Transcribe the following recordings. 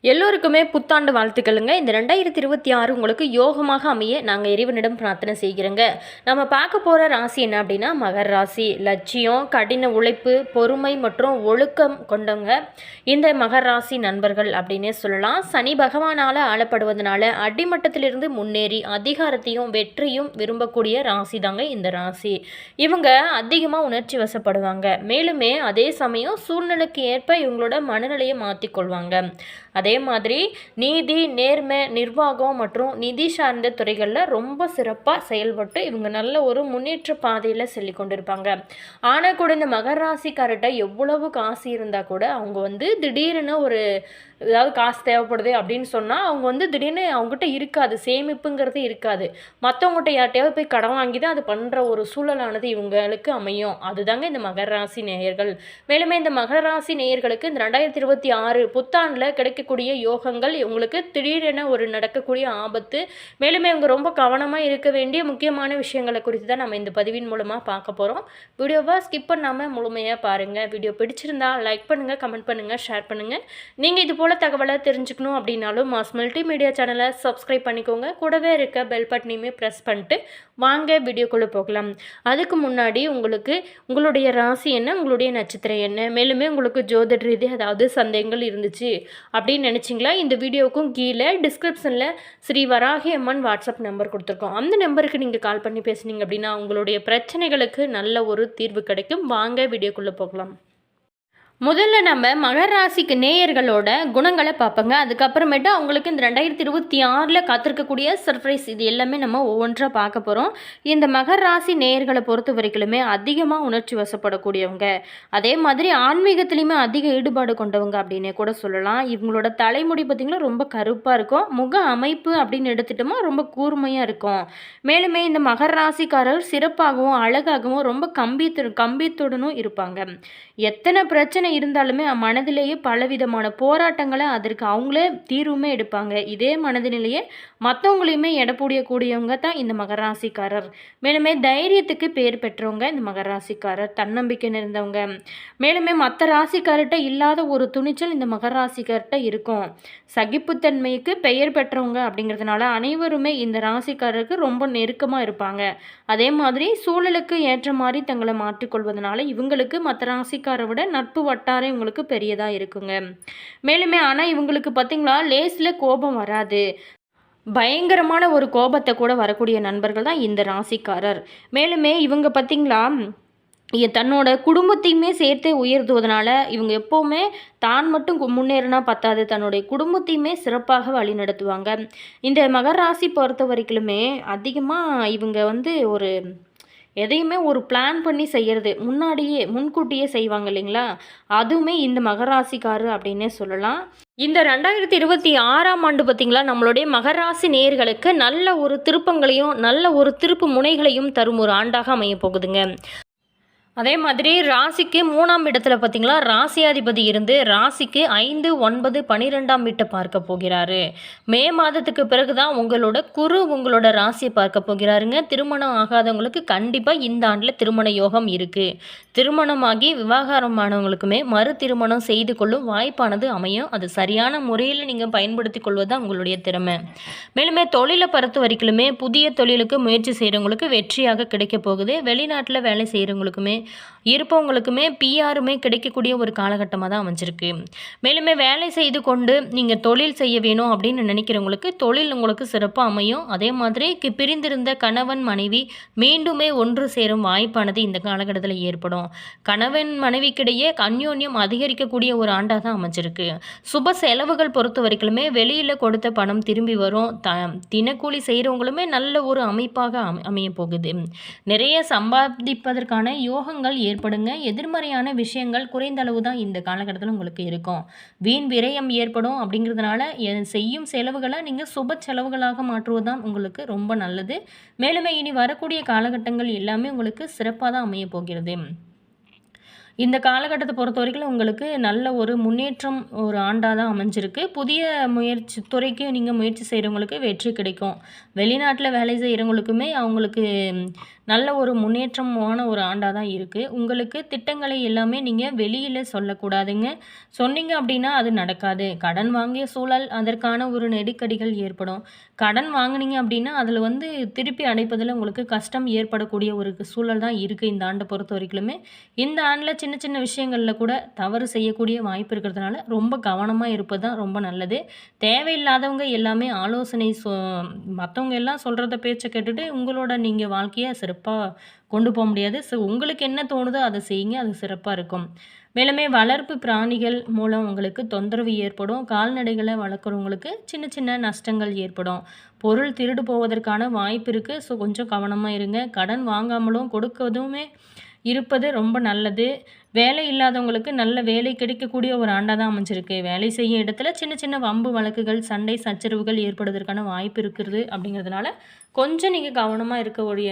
எல்லோருக்குமே புத்தாண்டு வாழ்த்துக்களுங்க. இந்த 2026 உங்களுக்கு யோகமாக அமைய நாங்கள் இறைவனிடம் பிரார்த்தனை செய்கிறோங்க. நம்ம பார்க்க போகிற ராசி என்ன அப்படின்னா மகர ராசி. லட்சியம், கடின உழைப்பு, பொறுமை மற்றும் ஒழுக்கம் கொண்டவங்க இந்த மகர ராசி நண்பர்கள் அப்படின்னே சொல்லலாம். சனி பகவானால் ஆளப்படுவதனால அடிமட்டத்திலிருந்து முன்னேறி அதிகாரத்தையும் வெற்றியும் விரும்பக்கூடிய ராசி தாங்க இந்த ராசி. இவங்க அதிகமாக உணர்ச்சி வசப்படுவாங்க. மேலுமே அதே சமயம் சூழ்நிலைக்கு ஏற்ப இவங்களோட மனநிலையை மாற்றிக்கொள்வாங்க. அதே மாதிரி நீதி, நேர்மை, நிர்வாகம் மற்றும் நிதி சார்ந்த துறைகளில் ரொம்ப சிறப்பாக செயல்பட்டு இவங்க நல்ல ஒரு முன்னேற்ற பாதையில் சொல்லி கொண்டிருப்பாங்க. ஆனால் கூட இந்த மகர ராசிக்கார்ட்ட எவ்வளவு காசு இருந்தால் கூட அவங்க திடீர்னு ஒரு ஏதாவது காசு தேவைப்படுது அப்படின்னு சொன்னால் அவங்க திடீர்னு அவங்ககிட்ட இருக்காது, சேமிப்புங்கிறது இருக்காது. மற்றவங்ககிட்ட யார்ட்டையாவது போய் கடன் வாங்கி தான் அது பண்ணுற ஒரு சூழலானது இவங்களுக்கு அமையும். அதுதாங்க இந்த மகர ராசி நேயர்கள். மேலுமே இந்த மகர ராசி நேயர்களுக்கு இந்த 2026 புத்தாண்டில் கிடைக்கக்கூடிய யோகங்கள் இவங்களுக்கு திடீரென ஒரு நடக்கக்கூடிய ஆபத்து. மேலுமே இவங்க ரொம்ப கவனமாக இருக்க வேண்டிய முக்கியமான விஷயங்களை குறித்து தான் நம்ம இந்த பதிவின் மூலமாக பார்க்க போகிறோம். வீடியோவை ஸ்கிப் பண்ணாமல் முழுமையாக பாருங்கள். வீடியோ பிடிச்சிருந்தா லைக் பண்ணுங்கள், கமெண்ட் பண்ணுங்கள், ஷேர் பண்ணுங்கள். நீங்கள் இது போல் தகவலை தெரிஞ்சுக்கணும் அப்படின்னாலும் மாஸ் மல்டிமீடியா சேனலை சப்ஸ்கிரைப் பண்ணிக்கோங்க. கூடவே இருக்க பெல் பட்டனையுமே ப்ரெஸ் பண்ணிட்டு வாங்க வீடியோக்குள்ளே போகலாம். அதுக்கு முன்னாடி உங்களுடைய ராசி என்ன, உங்களுடைய நட்சத்திரம் என்ன, மேலுமே உங்களுக்கு ஜோதிட ரீதி அதாவது சந்தேகங்கள் இருந்துச்சு அப்படின்னு நினச்சிங்களா, இந்த வீடியோவுக்கும் கீழே டிஸ்கிரிப்ஷனில் ஸ்ரீ வராகி அம்மன் வாட்ஸ்அப் நம்பர் கொடுத்துருக்கோம். அந்த நம்பருக்கு நீங்கள் கால் பண்ணி பேசுனீங்க அப்படின்னா உங்களுடைய பிரச்சனைகளுக்கு நல்ல ஒரு தீர்வு கிடைக்கும். வாங்க வீடியோக்குள்ளே போகலாம். முதல்ல நம்ம மகர ராசிக்கு நேயர்களோட குணங்களை பார்ப்போங்க. அதுக்கப்புறமேட்டு அவங்களுக்கு இந்த 2026 காத்திருக்கக்கூடிய சர்ப்ரைஸ் இது எல்லாமே நம்ம ஒவ்வொன்றாக பார்க்க போகிறோம். இந்த மகர ராசி நேயர்களை பொறுத்த வரைக்குமே அதிகமாக உணர்ச்சி வசப்படக்கூடியவங்க, அதே மாதிரி ஆன்மீகத்துலேயுமே அதிக ஈடுபாடு கொண்டவங்க அப்படின்னே கூட சொல்லலாம். இவங்களோட தலைமுடி பார்த்திங்கன்னா ரொம்ப கருப்பாக இருக்கும். முக அமைப்பு அப்படின்னு எடுத்துட்டோமா ரொம்ப கூர்மையாக இருக்கும். மேலுமே இந்த மகர ராசிக்காரர் சிறப்பாகவும் அழகாகவும் ரொம்ப கம்பீரத்துடனும் இருப்பாங்க. எத்தனை பிரச்சனை இருந்தாலுமே மனதிலேயே பலவிதமான போராட்டங்களை அதற்கு அவங்களே தீர்வுமே எடுப்பாங்க. இதே மனதிலேயே மற்றவங்களையுமே எடப்பூடியக்கூடியவங்க தான் இந்த மகராசிக்காரர். மேலுமே தைரியத்துக்கு பேர் பெற்றவங்க இந்த மகராசிக்காரர், தன்னம்பிக்கை நிறைந்தவங்க. மேலுமே மற்ற ராசிக்கார்ட்ட இல்லாத ஒரு துணிச்சல் இந்த மகராசிக்கார்ட்ட இருக்கும். சகிப்புத்தன்மைக்கு பெயர் பெற்றவங்க அப்படிங்கிறதுனால அனைவருமே இந்த ராசிக்காரருக்கு ரொம்ப நெருக்கமாக இருப்பாங்க. அதே மாதிரி சூழலுக்கு ஏற்ற மாதிரி தங்களை மாற்றிக்கொள்வதனால இவங்களுக்கு மற்ற ராசிக்காரை விட நட்பு வட்டாரம் இவங்களுக்கு பெரியதாக இருக்குங்க. மேலுமே ஆனால் இவங்களுக்கு பார்த்திங்களா லேஸில் கோபம் வராது. பயங்கரமான ஒரு கோபத்தை கூட வரக்கூடிய நண்பர்கள் தான் இந்த ராசிக்காரர். மேலுமே இவங்க பார்த்திங்களா தன்னோட குடும்பத்தையுமே சேர்த்து உயர்த்துவதனால இவங்க எப்போவுமே தான் மட்டும் முன்னேறினா பத்தாது, தன்னுடைய குடும்பத்தையுமே சிறப்பாக வழி நடத்துவாங்க. இந்த மகர ராசி பொறுத்த வரைக்குமே அதிகமாக இவங்க ஒரு எதையுமே ஒரு பிளான் பண்ணி செய்கிறது, முன்கூட்டியே செய்வாங்க இல்லைங்களா, அதுவுமே இந்த மகராசிக்காரர் அப்படின்னே சொல்லலாம். இந்த 2026 ஆண்டு பார்த்திங்களா நம்மளுடைய மகராசி நேயர்களுக்கு நல்ல ஒரு திருப்பங்களையும் நல்ல ஒரு திருப்பு முனைகளையும் தரும் ஒரு ஆண்டாக அமைய போகுதுங்க. அதே மாதிரி ராசிக்கு 3ஆம் இடத்துல பார்த்திங்களா ராசியாதிபதி இருந்து ராசிக்கு 5, 9, 12ஆம் வீட்டை பார்க்க போகிறாரு. மே மாதத்துக்கு பிறகு தான் உங்களோட ராசியை பார்க்க போகிறாருங்க. திருமணம் ஆகாதவங்களுக்கு கண்டிப்பாக இந்த ஆண்டில் திருமண யோகம் இருக்குது. திருமணமாகி விவாகரமானவங்களுக்குமே மறு திருமணம் செய்து கொள்ளும் வாய்ப்பானது அமையும். அது சரியான முறையில் நீங்கள் பயன்படுத்தி கொள்வது தான் உங்களுடைய திறமை. மேலுமே தொழிலை பொறுத்த வரைக்குமே புதிய தொழிலுக்கு முயற்சி செய்கிறவங்களுக்கு வெற்றியாக கிடைக்க போகுது. வெளிநாட்டில் வேலை செய்கிறவங்களுக்குமே இருப்பவங்களுக்குமே பிஆருமே கிடைக்கக்கூடிய ஒரு காலகட்டமாக தான் அமைஞ்சிருக்கு. மேலுமே வேலை செய்து கொண்டு நீங்கள் தொழில் செய்ய வேணும் அப்படின்னு நினைக்கிறவங்களுக்கு தொழில் உங்களுக்கு சிறப்பாக அமையும். அதே மாதிரி பிரிந்திருந்த கணவன் மனைவி மீண்டுமே ஒன்று சேரும் வாய்ப்பானது இந்த காலகட்டத்தில் ஏற்படும். கணவன் மனைவிக்கிடையே அந்யோன்யம் அதிகரிக்கக்கூடிய ஒரு ஆண்டாக தான் அமைஞ்சிருக்கு. சுப செலவுகள் பொறுத்த வரைக்குமே வெளியில் கொடுத்த பணம் திரும்பி வரும். தினக்கூலி செய்கிறவங்களுமே நல்ல ஒரு அமைப்பாக அமைய போகுது. நிறைய சம்பாதிப்பதற்கான யோகங்கள் ஏற்படுங்க. எதிர்மறையான விஷயங்கள் குறைந்த அளவு தான் இந்த காலகட்டத்தில் உங்களுக்கு இருக்கும். வீண் விரயம் ஏற்படும். அப்படிங்கிறதுனால செய்யும் செலவுகளை நீங்கள் சுப செலவுகளாக மாற்றுவதுதான் உங்களுக்கு ரொம்ப நல்லது. மேலுமே இனி வரக்கூடிய காலகட்டங்கள் எல்லாமே உங்களுக்கு சிறப்பாக தான் அமைய போகிறது. இந்த காலகட்டத்தை பொறுத்த வரைக்கும் உங்களுக்கு நல்ல ஒரு முன்னேற்றம் ஒரு ஆண்டாக தான் அமைஞ்சிருக்கு. புதிய துறைக்கு நீங்கள் முயற்சி செய்கிறவங்களுக்கு வெற்றி கிடைக்கும். வெளிநாட்டில் வேலை செய்கிறவங்களுக்குமே அவங்களுக்கு நல்ல ஒரு முன்னேற்றமான ஒரு ஆண்டாக தான் இருக்குது. உங்களுக்கு திட்டங்களை எல்லாமே நீங்கள் வெளியில் சொல்லக்கூடாதுங்க. சொன்னீங்க அப்படின்னா அது நடக்காது. கடன் வாங்கிய சூழல், அதற்கான ஒரு நெருக்கடிகள் ஏற்படும். கடன் வாங்குனீங்க அப்படின்னா அதில் வந்து திருப்பி அடைப்பதில் உங்களுக்கு கஷ்டம் ஏற்படக்கூடிய ஒரு சூழல் தான் இருக்குது இந்த ஆண்டை பொறுத்த வரைக்குமே. இந்த ஆண்டில் சின்ன சின்ன விஷயங்களில் கூட தவறு செய்யக்கூடிய வாய்ப்பு இருக்கிறதுனால ரொம்ப கவனமாக இருப்பது தான் ரொம்ப நல்லது. தேவையில்லாதவங்க எல்லாமே ஆலோசனை மற்றவங்க எல்லாம் சொல்கிறத பேச்சை கேட்டுட்டு உங்களோட நீங்கள் வாழ்க்கையை சிறப்பாக கொண்டு போக முடியாது. ஸோ உங்களுக்கு என்ன தோணுதோ அதை செய்யுங்க, அது சிறப்பாக இருக்கும். மேலுமே வளர்ப்பு பிராணிகள் மூலம் உங்களுக்கு தொந்தரவு ஏற்படும். கால்நடைகளை வளர்க்குறவங்களுக்கு சின்ன சின்ன நஷ்டங்கள் ஏற்படும். பொருள் திருடு போவதற்கான வாய்ப்பு இருக்குது. ஸோ கொஞ்சம் கவனமாக இருங்க. கடன் வாங்காமலும் கொடுக்கறதுமே இருப்பது ரொம்ப நல்லது. வேலை இல்லாதவங்களுக்கு நல்ல வேலை கிடைக்கக்கூடிய ஒரு ஆண்டாக தான் அமைஞ்சிருக்கு. வேலை செய்யும் இடத்துல சின்ன சின்ன வம்பு வழக்குகள், சண்டை சச்சரவுகள் ஏற்படுவதற்கான வாய்ப்பு இருக்கிறது. அப்படிங்கிறதுனால கொஞ்சம் நீங்கள் கவனமாக இருக்கக்கூடிய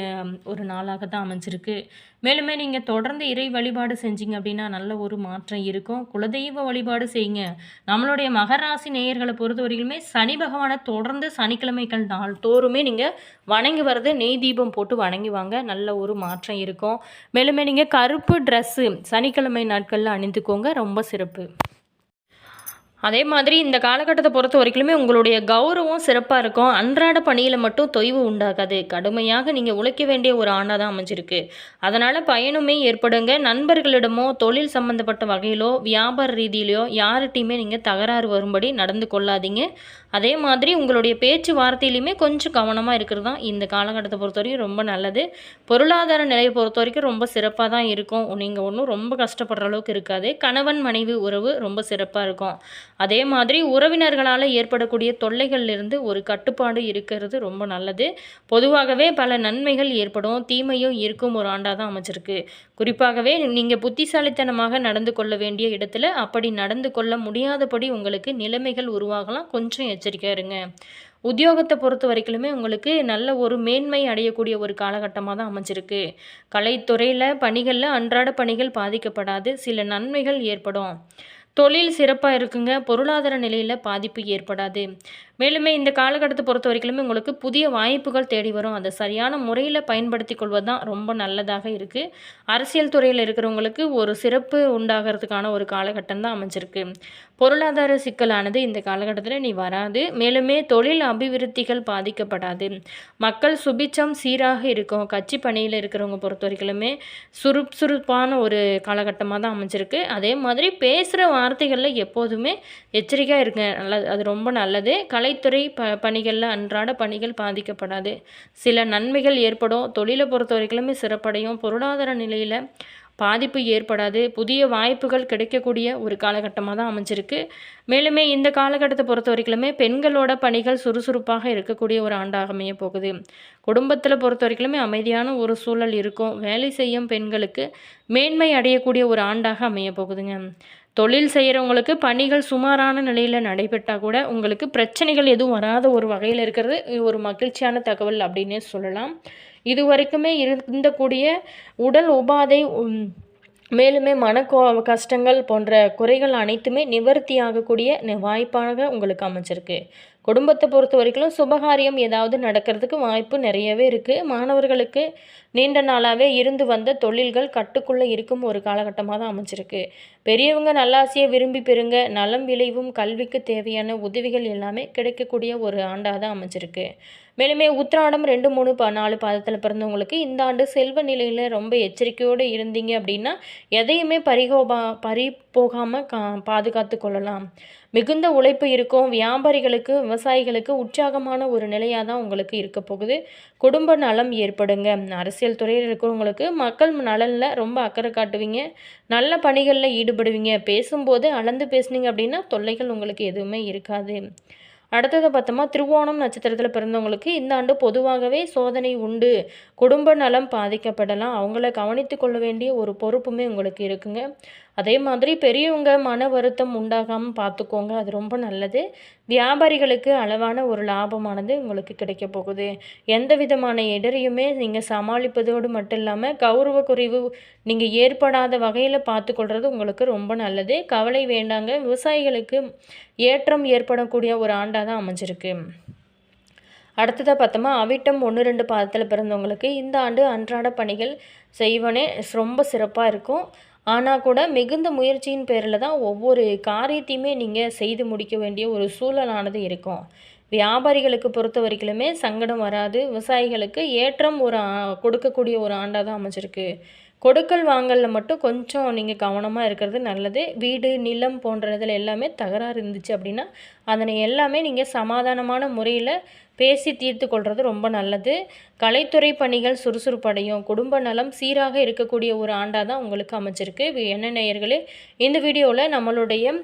ஒரு நாளாக தான் அமைஞ்சிருக்கு. மேலுமே நீங்கள் தொடர்ந்து இறை வழிபாடு செஞ்சீங்க அப்படின்னா நல்ல ஒரு மாற்றம் இருக்கும். குலதெய்வ வழிபாடு செய்யுங்க. நம்மளுடைய மகர ராசி நேயர்களை பொறுத்த வரைக்குமே சனி பகவானை தொடர்ந்து சனிக்கிழமைகள் நாள் தோறுமே நீங்கள் வணங்கி வர்றது, நெய் தீபம் போட்டு வணங்கி வாங்க. நல்ல ஒரு மாற்றம் இருக்கும். மேலுமே நீங்கள் கருப்பு ட்ரெஸ்ஸு சனிக்கிழமை நாட்களில் அணிந்துக்கோங்க, ரொம்ப சிறப்பு. அதே மாதிரி இந்த காலகட்டத்தை பொறுத்த வரைக்குமே உங்களுடைய கௌரவம் சிறப்பாக இருக்கும். அன்றாட பணியில் மட்டும் தொய்வு உண்டாகாது. கடுமையாக நீங்கள் உழைக்க வேண்டிய ஒரு ஆண்டாக தான் அமைஞ்சிருக்கு. அதனால் பயனுமே ஏற்படுங்க. நண்பர்களிடமோ தொழில் சம்மந்தப்பட்ட வகையிலோ வியாபார ரீதியிலையோ யார்கிட்டையுமே நீங்கள் தகராறு வரும்படி நடந்து கொள்ளாதீங்க. அதே மாதிரி உங்களுடைய பேச்சு வார்த்தையிலையுமே கொஞ்சம் கவனமாக இருக்கிறது தான் இந்த காலகட்டத்தை பொறுத்த வரைக்கும் ரொம்ப நல்லது. பொருளாதார நிலையை பொறுத்த வரைக்கும் ரொம்ப சிறப்பாக தான் இருக்கும். நீங்கள் ஒன்றும் ரொம்ப கஷ்டப்படுற அளவுக்கு இருக்காது. கணவன் மனைவி உறவு ரொம்ப சிறப்பாக இருக்கும். அதே மாதிரி உறவினர்களால் ஏற்படக்கூடிய தொல்லைகளிலிருந்து ஒரு கட்டுப்பாடு இருக்கிறது ரொம்ப நல்லது. பொதுவாகவே பல நன்மைகள் ஏற்படும், தீமையும் இருக்கும் ஒரு ஆண்டாக தான் அமைச்சிருக்கு. குறிப்பாகவே நீங்கள் புத்திசாலித்தனமாக நடந்து கொள்ள வேண்டிய இடத்துல அப்படி நடந்து கொள்ள முடியாதபடி உங்களுக்கு நிலைமைகள் உருவாகலாம். கொஞ்சம் எச்சரிக்கையாக இருங்க. உத்தியோகத்தை பொறுத்த வரைக்குமே உங்களுக்கு நல்ல ஒரு மேன்மை அடையக்கூடிய ஒரு காலகட்டமாக தான் அமைஞ்சிருக்கு. கலைத்துறையில் பணிகளில் அன்றாட பணிகள் பாதிக்கப்படாது, சில நன்மைகள் ஏற்படும். தொழில் சிறப்பாக இருக்குங்க. பொருளாதார நிலையில் பாதிப்பு ஏற்படாது. மேலுமே இந்த காலகட்டத்தை பொறுத்த வரைக்குமே உங்களுக்கு புதிய வாய்ப்புகள் தேடி வரும். அதை சரியான முறையில் பயன்படுத்தி கொள்வது தான் ரொம்ப நல்லதாக இருக்குது. அரசியல் துறையில் இருக்கிறவங்களுக்கு ஒரு சிறப்பு உண்டாகிறதுக்கான ஒரு காலகட்டம் தான் அமைஞ்சிருக்கு. பொருளாதார சிக்கலானது இந்த காலகட்டத்தில் நீ வராது. மேலுமே தொழில் அபிவிருத்திகள் பாதிக்கப்படாது. மக்கள் சுபிச்சம் சீராக இருக்கும். கட்சி பணியில் இருக்கிறவங்க பொறுத்த வரைக்குமே சுறுசுறுப்பான ஒரு காலகட்டமாக தான் அமைஞ்சிருக்கு. அதே மாதிரி பேசுகிற வார்த்தைகளில் எப்போதுமே எச்சரிக்கையாக இருங்க. நல்லது, அது ரொம்ப நல்லது. கலைத்துறை பணிகளில் அன்றாட பணிகள் பாதிக்கப்படாது. சில நன்மைகள் ஏற்படும். தொழிலை பொறுத்த வரைக்குமே சிறப்படையும். பொருளாதார நிலையில் பாதிப்பு ஏற்படாது. புதிய வாய்ப்புகள் கிடைக்கக்கூடிய ஒரு காலகட்டமாக தான் அமைஞ்சிருக்கு. மேலுமே இந்த காலகட்டத்தை பொறுத்த வரைக்குமே பெண்களோட பணிகள் சுறுசுறுப்பாக இருக்கக்கூடிய ஒரு ஆண்டாக அமைய போகுது. குடும்பத்தில் பொறுத்த வரைக்குமே அமைதியான ஒரு சூழல் இருக்கும். வேலை செய்யும் பெண்களுக்கு மேன்மை அடையக்கூடிய ஒரு ஆண்டாக அமைய போகுதுங்க. தொழில் செய்கிறவங்களுக்கு பணிகள் சுமாரான நிலையில் நடைபெற்றால் கூட உங்களுக்கு பிரச்சனைகள் எதுவும் வராத ஒரு வகையில் இருக்கிறது ஒரு மகிழ்ச்சியான தகவல் அப்படின்னே சொல்லலாம். இது வரைக்குமே இருந்தக்கூடிய உடல் உபாதை மேலுமே கஷ்டங்கள் போன்ற குறைகள் அனைத்துமே நிவர்த்தி ஆகக்கூடிய வாய்ப்பாக உங்களுக்கு அமைச்சிருக்கு. குடும்பத்தை பொறுத்த வரைக்கும் சுபகாரியம் ஏதாவது நடக்கிறதுக்கு வாய்ப்பு நிறையவே இருக்குது. மாணவர்களுக்கு நீண்ட நாளாகவே இருந்து வந்த தொழில்கள் கட்டுக்குள்ளே இருக்கும் ஒரு காலகட்டமாக தான் அமைச்சிருக்கு. பெரியவங்க நல்லாசியை விரும்பி பெறுங்க. நலம் விளைவும் கல்விக்கு தேவையான உதவிகள் எல்லாமே கிடைக்கக்கூடிய ஒரு ஆண்டாக தான் அமைச்சிருக்கு. மேலுமே உத்திராடம் 2, 3, 4 பாதத்தில் பிறந்தவங்களுக்கு இந்த ஆண்டு செல்வ நிலையில் ரொம்ப எச்சரிக்கையோடு இருந்தீங்க அப்படின்னா எதையுமே பறிபோகாமல் பாதுகாத்து கொள்ளலாம். மிகுந்த உழைப்பு இருக்கும். வியாபாரிகளுக்கு விவசாயிகளுக்கு உற்சாகமான ஒரு நிலையாக தான் உங்களுக்கு இருக்க போகுது. குடும்ப நலம் ஏற்படுங்க. அரசியல் துறையில் இருக்கிறவங்களுக்கு மக்கள் நலனில் ரொம்ப அக்கறை காட்டுவீங்க. நல்ல பணிகளில் ஈடுபடுவீங்க. பேசும்போது அளந்து பேசுனீங்க அப்படின்னா தொல்லைகள் உங்களுக்கு எதுவுமே இருக்காது. அடுத்தது பார்த்தோமா, திருவோணம் நட்சத்திரத்தில் பிறந்தவங்களுக்கு இந்த ஆண்டு பொதுவாகவே சோதனை உண்டு. குடும்ப நலம் பாதிக்கப்படலாம். அவங்கள கவனித்து கொள்ள வேண்டிய ஒரு பொறுப்புமே உங்களுக்கு இருக்குங்க. அதே மாதிரி பெரியவங்க மன வருத்தம் உண்டாகாமல் பார்த்துக்கோங்க, அது ரொம்ப நல்லது. வியாபாரிகளுக்கு அளவான ஒரு லாபமானது உங்களுக்கு கிடைக்க போகுது. எந்த விதமான இடரையுமே நீங்கள் சமாளிப்பதோடு மட்டும் இல்லாமல் கௌரவ குறைவு நீங்கள் ஏற்படாத வகையில் பார்த்துக்கொள்வது உங்களுக்கு ரொம்ப நல்லது. கவலை வேண்டாங்க. விவசாயிகளுக்கு ஏற்றம் ஏற்படக்கூடிய ஒரு ஆண்டாக தான் அமைஞ்சிருக்கு. அடுத்ததாக பார்த்தோமா அவிட்டம் 1-2 பாதத்தில் பிறந்தவங்களுக்கு இந்த ஆண்டு அன்றாட பணிகள் செய்வனே ரொம்ப சிறப்பாக இருக்கும். ஆனால் கூட மிகுந்த முயற்சியின் பேரில் தான் ஒவ்வொரு காரியத்தையுமே நீங்கள் செய்து முடிக்க வேண்டிய ஒரு சூழலானது இருக்கும். வியாபாரிகளுக்கு பொறுத்த வரைக்குமே சங்கடம் வராது. விவசாயிகளுக்கு ஏற்றம் கொடுக்கக்கூடிய ஒரு ஆண்டாக தான் அமைச்சிருக்கு. கொடுக்கல் வாங்கலில் மட்டும் கொஞ்சம் நீங்கள் கவனமாக இருக்கிறது நல்லது. வீடு நிலம் போன்றதில் எல்லாமே தகராறு இருந்துச்சு அப்படின்னா அதனை எல்லாமே நீங்கள் சமாதானமான முறையில் பேசி தீர்த்து கொள்வது ரொம்ப நல்லது. கலைத்துறை பணிகள் சுறுசுறுப்படையும். குடும்ப நலம் சீராக இருக்கக்கூடிய ஒரு ஆண்டாக தான் உங்களுக்கு அமைச்சிருக்கு. என்ன நேயர்களே, இந்த வீடியோவில் நம்மளுடைய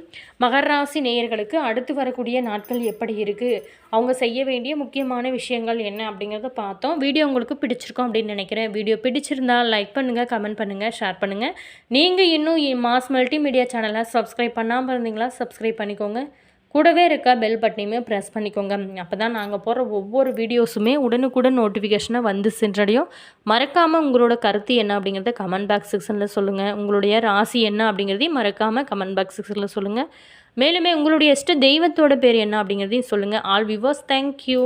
மகர ராசி நேயர்களுக்கு அடுத்து வரக்கூடிய நாட்கள் எப்படி இருக்குது, அவங்க செய்ய வேண்டிய முக்கியமான விஷயங்கள் என்ன அப்படிங்கிறத பார்த்தோம். வீடியோ உங்களுக்கு பிடிச்சிருக்கோம் அப்படின்னு நினைக்கிறேன். வீடியோ பிடிச்சிருந்தால் லைக் பண்ணுங்கள், கமெண்ட் பண்ணுங்கள், ஷேர் பண்ணுங்கள். நீங்கள் இன்னும் மாஸ் மல்டிமீடியா சேனலை சப்ஸ்கிரைப் பண்ணாமல் இருந்தீங்களா சப்ஸ்கிரைப் பண்ணிக்கோங்க. கூடவே இருக்க பெல் பட்டனையுமே ப்ரெஸ் பண்ணிக்கோங்க. அப்போ தான் நாங்கள் போடுற ஒவ்வொரு வீடியோஸுமே உடனுக்குடன் நோட்டிஃபிகேஷனாக வந்து சென்றடையும். மறக்காமல் உங்களோட கருத்து என்ன அப்படிங்கிறத கமெண்ட் பாக்ஸ் செக்ஷனில் சொல்லுங்கள். உங்களுடைய ராசி என்ன அப்படிங்கிறதையும் மறக்காமல் கமெண்ட் பாக்ஸ் செக்ஷனில் சொல்லுங்கள். மேலுமே உங்களுடைய இஷ்ட தெய்வத்தோட பேர் என்ன அப்படிங்கிறதையும் சொல்லுங்கள். All viewers, thank you.